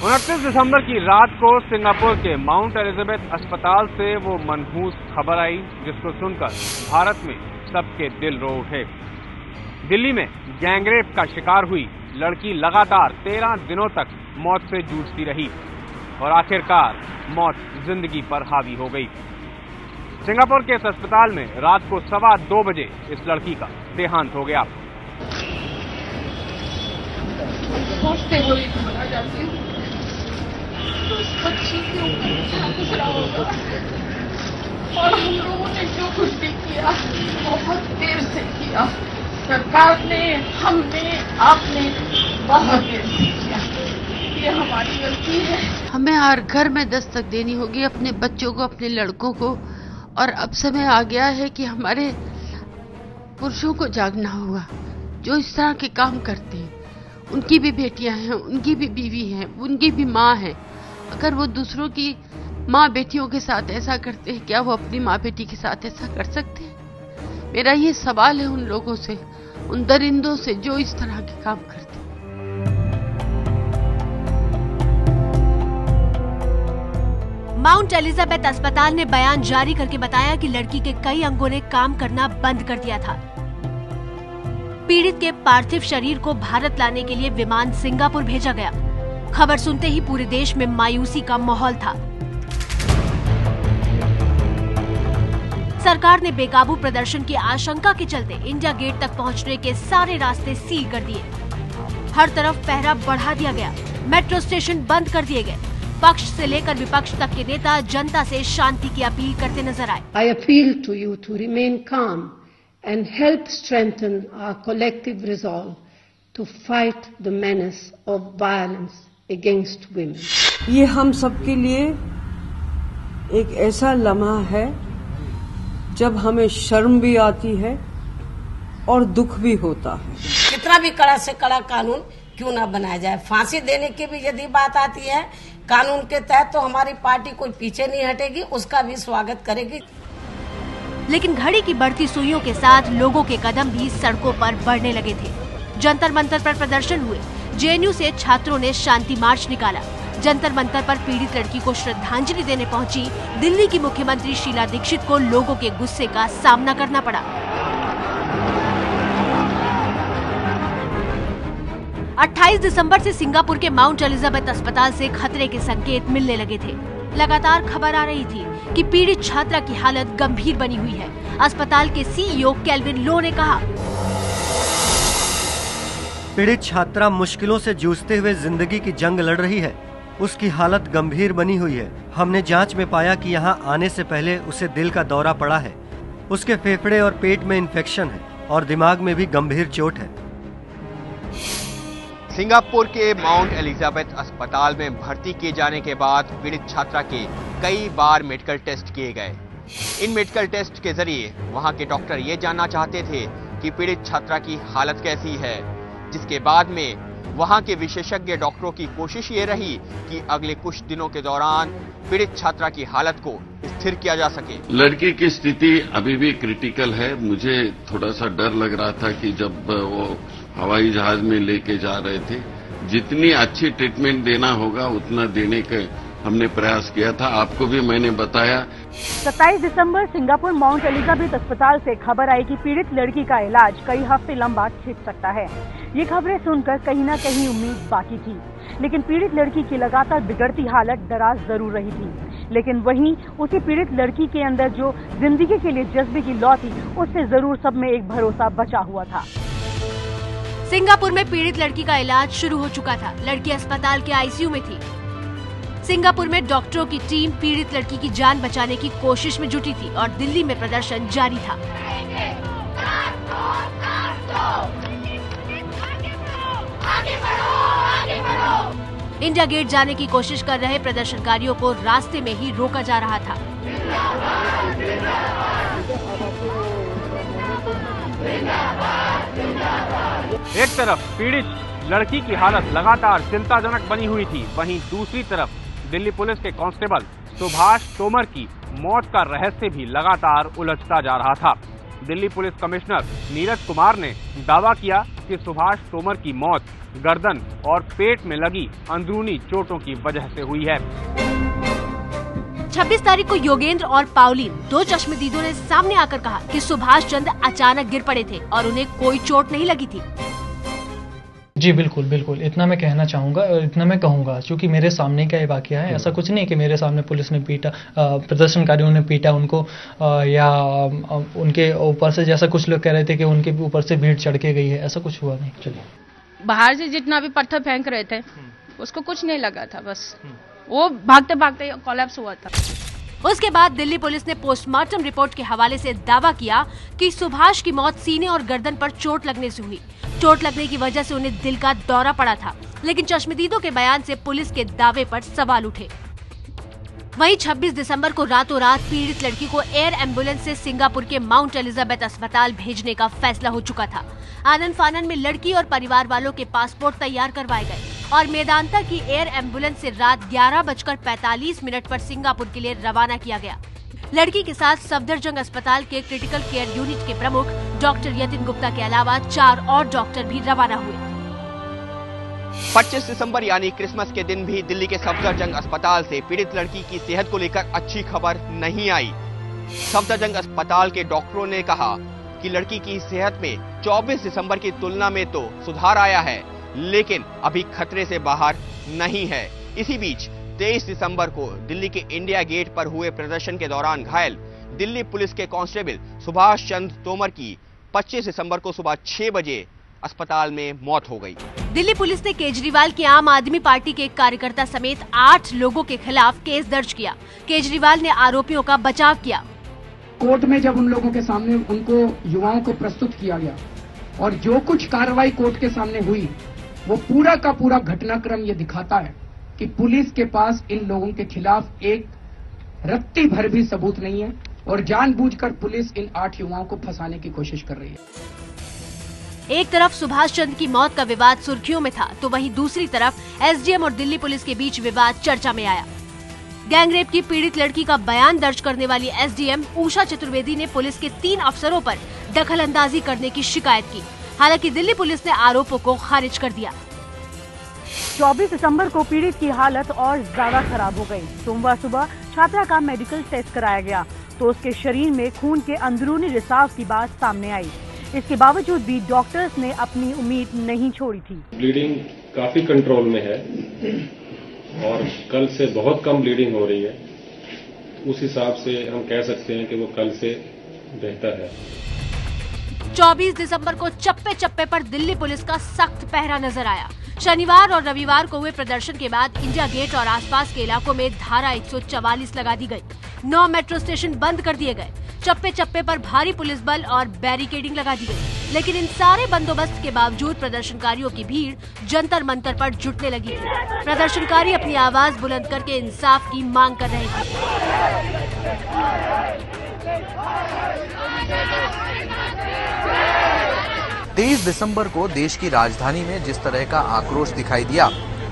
29 दिसंबर की रात को सिंगापुर के माउंट एलिजाबेथ अस्पताल से वो मनहूस खबर आई, जिसको सुनकर भारत में सबके दिल रो उठे। दिल्ली में गैंगरेप का शिकार हुई लड़की लगातार 13 दिनों तक मौत से जूझती रही और आखिरकार मौत जिंदगी पर हावी हो गई। सिंगापुर के इस अस्पताल में रात को 2:15 बजे इस लड़की का देहांत हो गया। सोचते हुए मरा जाती हूँ तो उस बच्ची के ऊपर क्या गुजरा होगा, और हम लोगों ने जो कुछ भी किया बहुत देर से किया। सरकार ने, हमने, आपने बहुत देर से किया। ये हमारी गलती है। हमें हर घर में दस्तक देनी होगी, अपने बच्चों को, अपने लड़कों को। और अब समय आ गया है कि हमारे पुरुषों को जागना होगा, जो इस तरह के काम करते हैं। उनकी भी बेटियां हैं, उनकी भी बीवी हैं, उनकी भी माँ है। अगर वो दूसरों की माँ बेटियों के साथ ऐसा करते हैं, क्या वो अपनी माँ बेटी के साथ ऐसा कर सकते हैं? मेरा ये सवाल है उन लोगों से, उन दरिंदों से जो इस तरह के काम करते हैं। माउंट एलिजाबेथ अस्पताल ने बयान जारी करके बताया कि लड़की के कई अंगों ने काम करना बंद कर दिया था। पीड़ित के पार्थिव शरीर को भारत लाने के लिए विमान सिंगापुर भेजा गया। खबर सुनते ही पूरे देश में मायूसी का माहौल था। सरकार ने बेकाबू प्रदर्शन की आशंका के चलते इंडिया गेट तक पहुंचने के सारे रास्ते सील कर दिए। हर तरफ पहरा बढ़ा दिया गया। मेट्रो स्टेशन बंद कर दिए गए। पक्ष से लेकर विपक्ष तक के नेता जनता से शांति की अपील करते नजर आए। I appeal to you to remain calm and help strengthen our collective resolve to fight the menace of violence against women. ये हम सबके लिए एक ऐसा लम्हा है जब हमें शर्म भी आती है और दुख भी होता है। कितना भी कड़ा से कड़ा कानून क्यों ना बनाया जाए, फांसी देने की भी यदि बात आती है कानून के तहत, तो हमारी पार्टी कोई पीछे नहीं हटेगी, उसका भी स्वागत करेगी। लेकिन घड़ी की बढ़ती सुइयों के साथ लोगों के कदम भी सड़कों पर बढ़ने लगे थे। जंतर मंतर पर प्रदर्शन हुए। जेएनयू से छात्रों ने शांति मार्च निकाला। जंतर मंतर पर पीड़ित लड़की को श्रद्धांजलि देने पहुंची दिल्ली की मुख्यमंत्री शीला दीक्षित को लोगों के गुस्से का सामना करना पड़ा। 28 दिसंबर से सिंगापुर के माउंट एलिजाबेथ अस्पताल से खतरे के संकेत मिलने लगे थे। लगातार खबर आ रही थी कि पीड़ित छात्रा की हालत गंभीर बनी हुई है। अस्पताल के सीईओ केल्विन लो ने कहा, पीड़ित छात्रा मुश्किलों से जूझते हुए जिंदगी की जंग लड़ रही है। उसकी हालत गंभीर बनी हुई है। हमने जांच में पाया कि यहाँ आने से पहले उसे दिल का दौरा पड़ा है। उसके फेफड़े और पेट में इन्फेक्शन है और दिमाग में भी गंभीर चोट है। सिंगापुर के माउंट एलिजाबेथ अस्पताल में भर्ती किए जाने के बाद पीड़ित छात्रा के कई बार मेडिकल टेस्ट किए गए। इन मेडिकल टेस्ट के जरिए वहां के डॉक्टर ये जानना चाहते थे कि पीड़ित छात्रा की हालत कैसी है, जिसके बाद में वहां के विशेषज्ञ डॉक्टरों की कोशिश ये रही कि अगले कुछ दिनों के दौरान पीड़ित छात्रा की हालत को स्थिर किया जा सके। लड़की की स्थिति अभी भी क्रिटिकल है। मुझे थोड़ा सा डर लग रहा था कि जब वो हवाई जहाज में लेके जा रहे थे, जितनी अच्छी ट्रीटमेंट देना होगा उतना देने का हमने प्रयास किया था। आपको भी मैंने बताया। 27 दिसंबर सिंगापुर माउंट एलिजाबेथ अस्पताल से खबर आई कि पीड़ित लड़की का इलाज कई हफ्ते लंबा खिंच सकता है। ये खबरें सुनकर कहीं न कहीं उम्मीद बाकी थी, लेकिन पीड़ित लड़की की लगातार बिगड़ती हालत डरा जरूर रही थी। लेकिन वहीं उसी पीड़ित लड़की के अंदर जो जिंदगी के लिए जज्बे की लौ थी, उससे जरूर सब में एक भरोसा बचा हुआ था। सिंगापुर में पीड़ित लड़की का इलाज शुरू हो चुका था। लड़की अस्पताल के आईसीयू में थी। सिंगापुर में डॉक्टरों की टीम पीड़ित लड़की की जान बचाने की कोशिश में जुटी थी और दिल्ली में प्रदर्शन जारी था। इंडिया गेट जाने की कोशिश कर रहे प्रदर्शनकारियों को रास्ते में ही रोका जा रहा था। एक तरफ पीड़ित लड़की की हालत लगातार चिंताजनक बनी हुई थी, वहीं दूसरी तरफ दिल्ली पुलिस के कांस्टेबल सुभाष तोमर की मौत का रहस्य भी लगातार उलझता जा रहा था। दिल्ली पुलिस कमिश्नर नीरज कुमार ने दावा किया कि सुभाष तोमर की मौत गर्दन और पेट में लगी अंदरूनी चोटों की वजह से हुई है। 26 तारीख को योगेंद्र और पाउलीन, दो चश्मदीदों ने सामने आकर कहा कि सुभाष चंद्र अचानक गिर पड़े थे और उन्हें कोई चोट नहीं लगी थी। जी बिल्कुल बिल्कुल, इतना मैं कहना चाहूँगा और इतना मैं कहूँगा, क्योंकि मेरे सामने का ये वाकया है। ऐसा कुछ नहीं कि मेरे सामने पुलिस ने पीटा, प्रदर्शनकारियों ने पीटा उनको, या उनके ऊपर से, जैसा कुछ लोग कह रहे थे कि उनके ऊपर से भीड़ चढ़ के गई है, ऐसा कुछ हुआ नहीं। चलिए, बाहर से जितना भी पत्थर फेंक रहे थे उसको कुछ नहीं लगा था, बस वो भागते भागते कोलैप्स हुआ था। उसके बाद दिल्ली पुलिस ने पोस्टमार्टम रिपोर्ट के हवाले से दावा किया कि सुभाष की मौत सीने और गर्दन पर चोट लगने से हुई। चोट लगने की वजह से उन्हें दिल का दौरा पड़ा था, लेकिन चश्मदीदों के बयान से पुलिस के दावे पर सवाल उठे। वहीं 26 दिसंबर को रातों रात पीड़ित लड़की को एयर एम्बुलेंस से सिंगापुर के माउंट एलिजाबेथ अस्पताल भेजने का फैसला हो चुका था। आनन फानन में लड़की और परिवार वालों के पासपोर्ट तैयार करवाए गए और मेदांता की एयर एम्बुलेंस से रात 11:45 पर सिंगापुर के लिए रवाना किया गया। लड़की के साथ सफदरजंग अस्पताल के क्रिटिकल केयर यूनिट के प्रमुख डॉक्टर यतिन गुप्ता के अलावा 4 और डॉक्टर भी रवाना हुए। 25 दिसंबर यानी क्रिसमस के दिन भी दिल्ली के सफदरजंग अस्पताल से पीड़ित लड़की की सेहत को लेकर अच्छी खबर नहीं आई। सफदरजंग अस्पताल के डॉक्टरों ने कहा कि लड़की की सेहत में 24 दिसंबर की तुलना में तो सुधार आया है, लेकिन अभी खतरे से बाहर नहीं है। इसी बीच 23 दिसंबर को दिल्ली के इंडिया गेट पर हुए प्रदर्शन के दौरान घायल दिल्ली पुलिस के कांस्टेबल सुभाष चंद्र तोमर की 25 दिसंबर को सुबह 6 बजे अस्पताल में मौत हो गई। दिल्ली पुलिस ने केजरीवाल की आम आदमी पार्टी के एक कार्यकर्ता समेत 8 लोगों के खिलाफ केस दर्ज किया। केजरीवाल ने आरोपियों का बचाव किया। कोर्ट में जब उन लोगों के सामने उनको युवाओं को प्रस्तुत किया गया और जो कुछ कार्रवाई कोर्ट के सामने हुई, वो पूरा का पूरा घटनाक्रम ये दिखाता है कि पुलिस के पास इन लोगों के खिलाफ एक रत्ती भर भी सबूत नहीं है और जानबूझकर पुलिस इन 8 युवाओं को फंसाने की कोशिश कर रही है। एक तरफ सुभाष चंद्र की मौत का विवाद सुर्खियों में था, तो वहीं दूसरी तरफ एसडीएम और दिल्ली पुलिस के बीच विवाद चर्चा में आया। गैंगरेप की पीड़ित लड़की का बयान दर्ज करने वाली एसडीएम उषा चतुर्वेदी ने पुलिस के 3 अफसरों पर दखलंदाजी करने की शिकायत की। हालांकि दिल्ली पुलिस ने आरोपों को खारिज कर दिया। 24 दिसंबर को पीड़ित की हालत और ज्यादा खराब हो गई। सोमवार सुबह छात्रा का मेडिकल टेस्ट कराया गया तो उसके शरीर में खून के अंदरूनी रिसाव की बात सामने आई। इसके बावजूद भी डॉक्टर्स ने अपनी उम्मीद नहीं छोड़ी थी। ब्लीडिंग काफी कंट्रोल में है और कल से बहुत कम ब्लीडिंग हो रही है। उस हिसाब से हम कह सकते हैं कि वो कल से बेहतर है। 24 दिसंबर को चप्पे चप्पे पर दिल्ली पुलिस का सख्त पहरा नजर आया। शनिवार और रविवार को हुए प्रदर्शन के बाद इंडिया गेट और आसपास के इलाकों में धारा 144 लगा दी गई। 9 मेट्रो स्टेशन बंद कर दिए गए। चप्पे चप्पे पर भारी पुलिस बल और बैरिकेडिंग लगा दी गई। लेकिन इन सारे बंदोबस्त के बावजूद प्रदर्शनकारियों की भीड़ जंतर मंतर पर जुटने लगी थी। प्रदर्शनकारी अपनी आवाज बुलंद करके इंसाफ की मांग कर रहे थे। 23 दिसंबर को देश की राजधानी में जिस तरह का आक्रोश दिखाई दिया,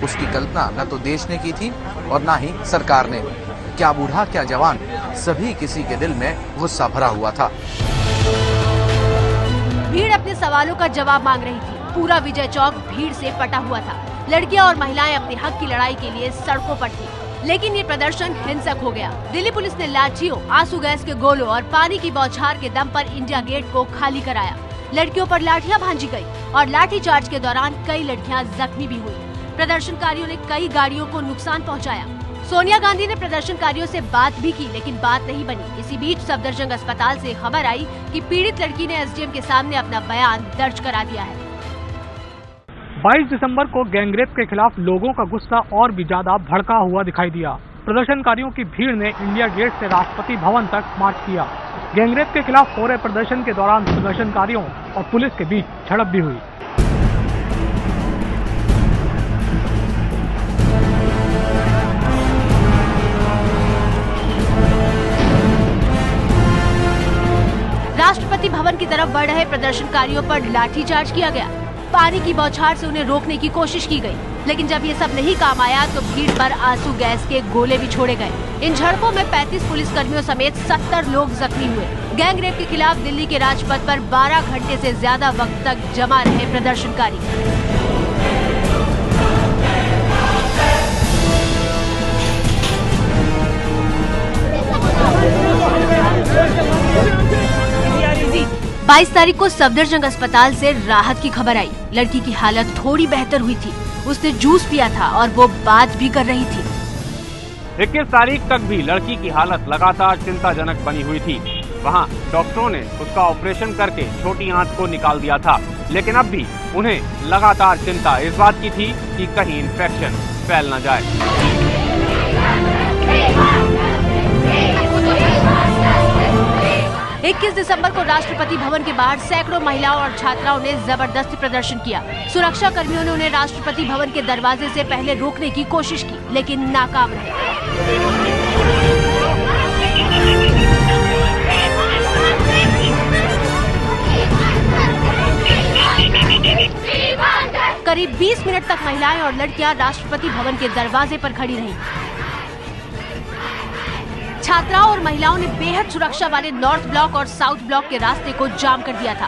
उसकी कल्पना न तो देश ने की थी और न ही सरकार ने। क्या बूढ़ा क्या जवान, सभी किसी के दिल में गुस्सा भरा हुआ था। भीड़ अपने सवालों का जवाब मांग रही थी। पूरा विजय चौक भीड़ से पटा हुआ था। लड़कियां और महिलाएं अपने हक की लड़ाई के लिए सड़कों पर थी। लेकिन ये प्रदर्शन हिंसक हो गया। दिल्ली पुलिस ने लाठियों, आंसू गैस के गोलों और पानी की बौछार के दम पर इंडिया गेट को खाली कराया। लड़कियों पर लाठियां भांजी गई और लाठीचार्ज के दौरान कई लड़कियां जख्मी भी हुई। प्रदर्शनकारियों ने कई गाड़ियों को नुकसान पहुंचाया। सोनिया गांधी ने प्रदर्शनकारियों से बात भी की, लेकिन बात नहीं बनी। इसी बीच सफदरजंग अस्पताल से खबर आई कि पीड़ित लड़की ने एसडीएम के सामने अपना बयान दर्ज करा दिया है। 22 दिसंबर को गैंगरेप के खिलाफ लोगों का गुस्सा और भी ज्यादा भड़का हुआ दिखाई दिया। प्रदर्शनकारियों की भीड़ ने इंडिया गेट से राष्ट्रपति भवन तक मार्च किया। गैंगरेप के खिलाफ हो रहे प्रदर्शन के दौरान प्रदर्शनकारियों और पुलिस के बीच झड़प भी हुई। राष्ट्रपति भवन की तरफ बढ़ रहे प्रदर्शनकारियों पर लाठीचार्ज किया गया। पानी की बौछार से उन्हें रोकने की कोशिश की गई, लेकिन जब ये सब नहीं काम आया तो भीड़ पर आंसू गैस के गोले भी छोड़े गए। इन झड़पों में 35 पुलिसकर्मियों समेत 70 लोग जख्मी हुए। गैंगरेप के खिलाफ दिल्ली के राजपथ पर 12 घंटे से ज्यादा वक्त तक जमा रहे प्रदर्शनकारी। बाईस तारीख को सफदरजंग अस्पताल से राहत की खबर आई। लड़की की हालत थोड़ी बेहतर हुई थी। उसने जूस पिया था और वो बात भी कर रही थी। 21 तारीख तक भी लड़की की हालत लगातार चिंताजनक बनी हुई थी। वहां डॉक्टरों ने उसका ऑपरेशन करके छोटी आंत को निकाल दिया था, लेकिन अब भी उन्हें लगातार चिंता इस बात की थी कि कहीं इन्फेक्शन फैल न जाए। 21 दिसंबर को राष्ट्रपति भवन के बाहर सैकड़ों महिलाओं और छात्राओं ने जबरदस्ती प्रदर्शन किया। सुरक्षा कर्मियों ने उन्हें राष्ट्रपति भवन के दरवाजे से पहले रोकने की कोशिश की, लेकिन नाकाम रहे। करीब 20 मिनट तक महिलाएं और लड़कियां राष्ट्रपति भवन के दरवाजे पर खड़ी रहीं। छात्राओं और महिलाओं ने बेहद सुरक्षा वाले नॉर्थ ब्लॉक और साउथ ब्लॉक के रास्ते को जाम कर दिया था।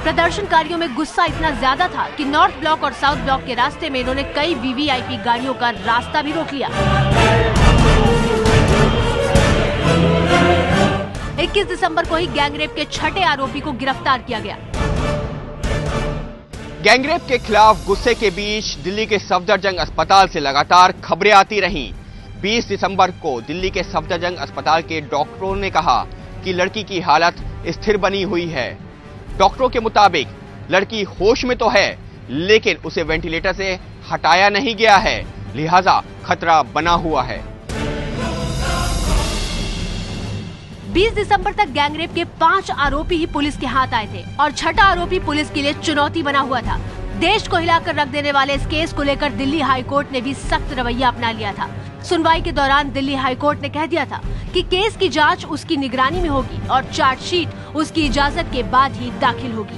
प्रदर्शनकारियों में गुस्सा इतना ज्यादा था कि नॉर्थ ब्लॉक और साउथ ब्लॉक के रास्ते में इन्होंने कई वीवीआईपी गाड़ियों का रास्ता भी रोक लिया। 21 दिसंबर को ही गैंगरेप के छठे आरोपी को गिरफ्तार किया गया। गैंगरेप के खिलाफ गुस्से के बीच दिल्ली के सफदरजंग अस्पताल से लगातार खबरें आती रहीं। 20 दिसंबर को दिल्ली के सफदरजंग अस्पताल के डॉक्टरों ने कहा कि लड़की की हालत स्थिर बनी हुई है। डॉक्टरों के मुताबिक लड़की होश में तो है, लेकिन उसे वेंटिलेटर से हटाया नहीं गया है, लिहाजा खतरा बना हुआ है। 20 दिसंबर तक गैंगरेप के 5 आरोपी ही पुलिस के हाथ आए थे और छठा आरोपी पुलिस के लिए चुनौती बना हुआ था। देश को हिलाकर रख देने वाले इस केस को लेकर दिल्ली हाईकोर्ट ने भी सख्त रवैया अपना लिया था। सुनवाई के दौरान दिल्ली हाईकोर्ट ने कह दिया था कि केस की जांच उसकी निगरानी में होगी और चार्जशीट उसकी इजाजत के बाद ही दाखिल होगी।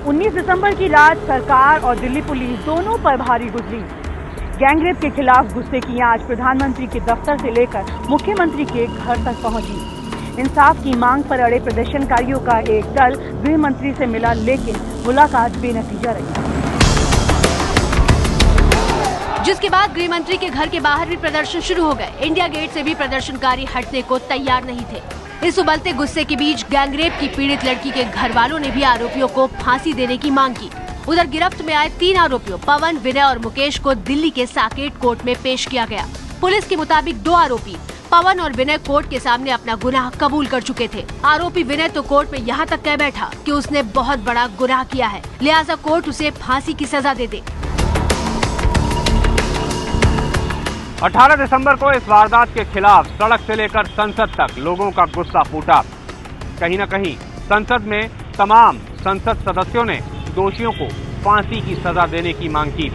उन्नीस दिसंबर की रात सरकार और दिल्ली पुलिस दोनों पर भारी गुजरी। गैंगरेप के खिलाफ गुस्से की आंच प्रधानमंत्री के दफ्तर से लेकर मुख्यमंत्री के घर तक पहुंची। इंसाफ की मांग पर अड़े प्रदर्शनकारियों का एक दल गृह मंत्री से मिला, लेकिन मुलाकात बेनतीजा रही। जिसके बाद गृह मंत्री के घर के बाहर भी प्रदर्शन शुरू हो गए। इंडिया गेट से भी प्रदर्शनकारी हटने को तैयार नहीं थे। इस उबलते गुस्से के बीच गैंगरेप की पीड़ित लड़की के घर वालों ने भी आरोपियों को फांसी देने की मांग की। उधर गिरफ्त में आए 3 आरोपियों पवन, विनय और मुकेश को दिल्ली के साकेत कोर्ट में पेश किया गया। पुलिस के मुताबिक 2 आरोपी पवन और विनय कोर्ट के सामने अपना गुनाह कबूल कर चुके थे। आरोपी विनय तो कोर्ट में यहाँ तक कह बैठा कि उसने बहुत बड़ा गुनाह किया है, लिहाजा कोर्ट उसे फांसी की सजा दे दे। 18 दिसंबर को इस वारदात के खिलाफ सड़क से लेकर संसद तक लोगों का गुस्सा फूटा। कहीं न कहीं संसद में तमाम संसद सदस्यों ने दोषियों को फांसी की सजा देने की मांग की।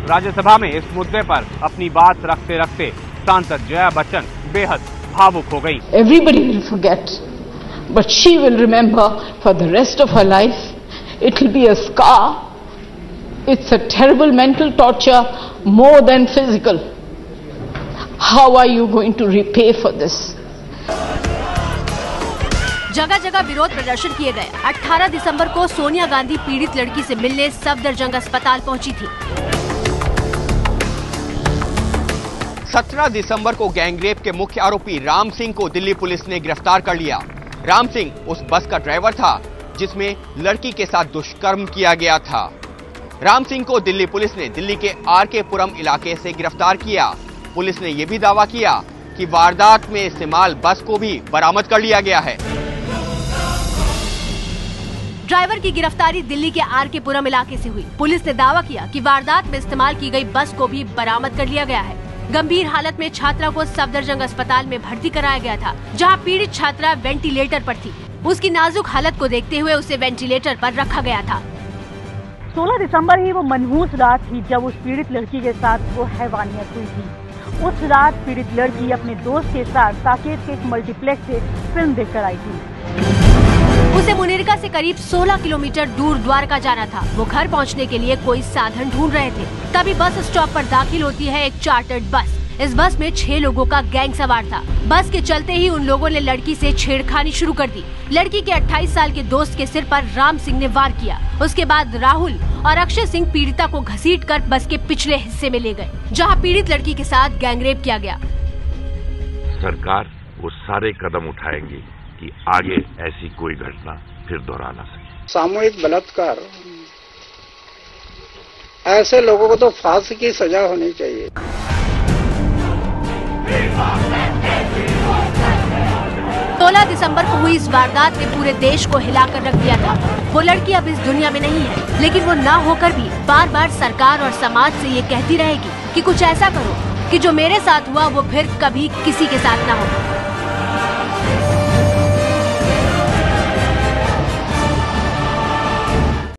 राज्यसभा में इस मुद्दे पर अपनी बात रखते रखते सांसद जया बच्चन बेहद भावुक हो गई। Everybody will forget, but she will remember for the rest of her life. It will be a scar. It's a terrible mental torture, more than physical. How are you going to repay for this? जगह जगह विरोध प्रदर्शन किए गए। 18 दिसंबर को सोनिया गांधी पीड़ित लड़की से मिलने सफदरजंग अस्पताल पहुंची थी। 17 दिसंबर को गैंगरेप के मुख्य आरोपी राम सिंह को दिल्ली पुलिस ने गिरफ्तार कर लिया। राम सिंह उस बस का ड्राइवर था जिसमें लड़की के साथ दुष्कर्म किया गया था। राम सिंह को दिल्ली पुलिस ने दिल्ली के आरके पुरम इलाके से गिरफ्तार किया। पुलिस ने यह भी दावा किया कि वारदात में इस्तेमाल बस को भी बरामद कर लिया गया है। ड्राइवर की गिरफ्तारी दिल्ली के आरके पुरम इलाके से हुई। पुलिस ने दावा किया कि वारदात में इस्तेमाल की गई बस को भी बरामद कर लिया गया है। गंभीर हालत में छात्रा को सफदरजंग अस्पताल में भर्ती कराया गया था, जहां पीड़ित छात्रा वेंटिलेटर पर थी। उसकी नाजुक हालत को देखते हुए उसे वेंटिलेटर पर रखा गया था। 16 दिसंबर ही वो मनहूस रात थी जब उस पीड़ित लड़की के साथ वो हैवानियत हुई थी। उस रात पीड़ित लड़की अपने दोस्त के साथ साकेत के एक मल्टीप्लेक्स से फिल्म देखकर आई थी। उसे मुनिरका से करीब 16 किलोमीटर दूर द्वारका जाना था। वो घर पहुंचने के लिए कोई साधन ढूंढ रहे थे, तभी बस स्टॉप पर दाखिल होती है एक चार्टर्ड बस। इस बस में 6 लोगों का गैंग सवार था। बस के चलते ही उन लोगों ने लड़की से छेड़खानी शुरू कर दी। लड़की के 28 साल के दोस्त के सिर पर राम सिंह ने वार किया। उसके बाद राहुल और अक्षय सिंह पीड़िता को घसीटकर बस के पिछले हिस्से में ले गए, जहां पीड़ित लड़की के साथ गैंगरेप किया गया। सरकार वो सारे कदम उठाएंगी कि आगे ऐसी कोई घटना फिर दोहरा ना सके। सामूहिक बलात्कार, ऐसे लोगों को तो फांसी की सजा होनी चाहिए। 16 दिसंबर को हुई इस वारदात ने पूरे देश को हिलाकर रख दिया था। वो लड़की अब इस दुनिया में नहीं है, लेकिन वो ना होकर भी बार बार सरकार और समाज से ये कहती रहेगी कि कुछ ऐसा करो कि जो मेरे साथ हुआ वो फिर कभी किसी के साथ ना हो।